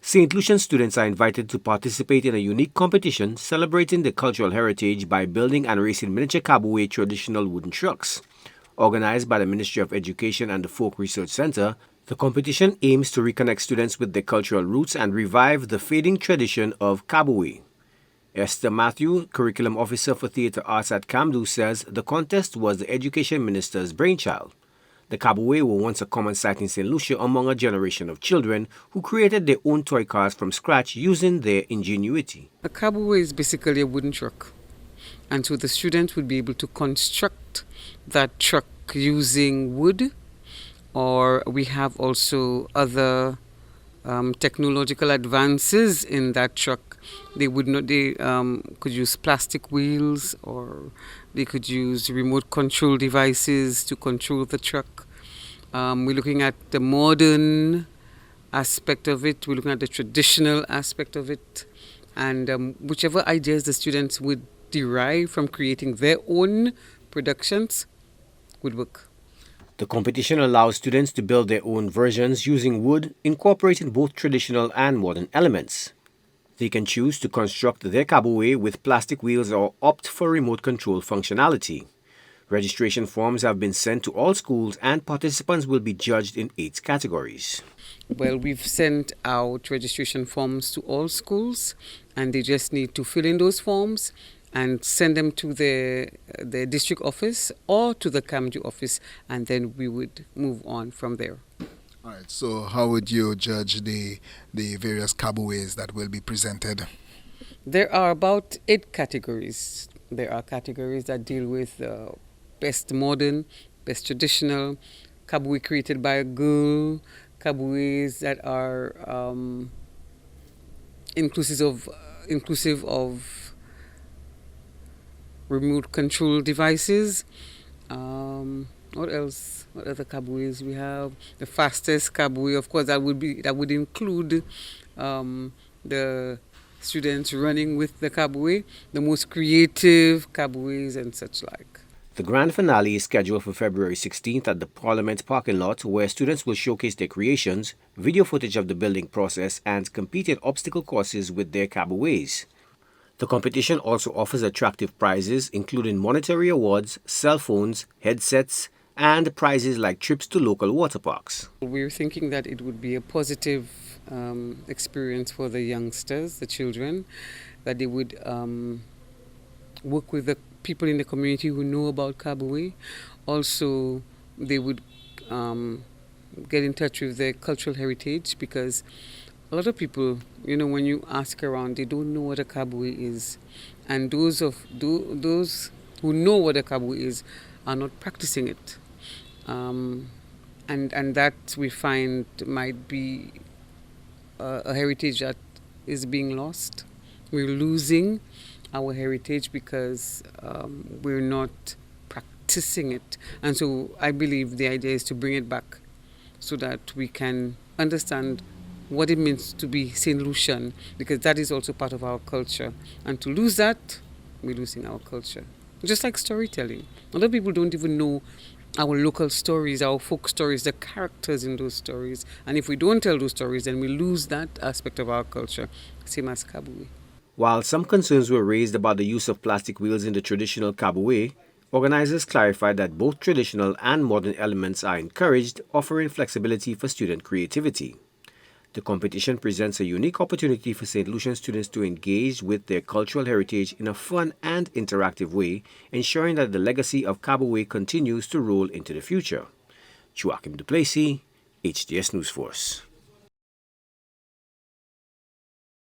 St. Lucian students are invited to participate in a unique competition celebrating the cultural heritage by building and racing miniature Kabouwe traditional wooden trucks. Organized by the Ministry of Education and the Folk Research Center, the competition aims to reconnect students with their cultural roots and revive the fading tradition of Kabouwe. Esther Matthew, Curriculum Officer for Theatre Arts at Kabouwe, says the contest was the Education Minister's brainchild. The Kabouwe were once a common sight in St. Lucia among a generation of children who created their own toy cars from scratch using their ingenuity. A Kabouwe is basically a wooden truck. And so the students would be able to construct that truck using wood, or we have also other technological advances in that truck. They could use plastic wheels, or they could use remote control devices to control the truck. We're looking at the modern aspect of it. We're looking at the traditional aspect of it. And whichever ideas the students would derive from creating their own productions would work. The competition allows students to build their own versions using wood, incorporating both traditional and modern elements. They can choose to construct their Kabouwe with plastic wheels or opt for remote control functionality. Registration forms have been sent to all schools and participants will be judged in 8 categories. Well, we've sent out registration forms to all schools, and they just need to fill in those forms and send them to the district office or to the Kabouwe office, and then we would move on from there. All right, so how would you judge the various Kabouwes that will be presented? There are about 8 categories. There are categories that deal with best modern, best traditional, Kabouwe created by a girl, Kabouwes that are inclusive of remote control devices. What else? What other Kabouwes we have? The fastest Kabouwe, of course, that would include the students running with the Kabouwe, the most creative Kabouwes and such like. The grand finale is scheduled for February 16th at the Parliament parking lot, where students will showcase their creations, video footage of the building process, and compete in obstacle courses with their Kabouwes. The competition also offers attractive prizes, including monetary awards, cell phones, headsets, and prizes like trips to local water parks. We're thinking that it would be a positive experience for the youngsters, the children, that they would work with the people in the community who know about Kabouwe. Also, they would get in touch with their cultural heritage, because a lot of people, when you ask around, they don't know what a Kabouwe is. And those who know what a Kabouwe is are not practicing it. And that we find might be a heritage that is being lost. We're losing our heritage because we're not practicing it. And so I believe the idea is to bring it back so that we can understand what it means to be St. Lucian, because that is also part of our culture. And to lose that, we're losing our culture. Just like storytelling. A lot of people don't even know our local stories, our folk stories, the characters in those stories. And if we don't tell those stories, then we lose that aspect of our culture, same as Kabouwe. While some concerns were raised about the use of plastic wheels in the traditional Kabouwe, organizers clarified that both traditional and modern elements are encouraged, offering flexibility for student creativity. The competition presents a unique opportunity for St. Lucian students to engage with their cultural heritage in a fun and interactive way, ensuring that the legacy of Kabouwe continues to roll into the future. Joachim Duplessis, HDS News Force.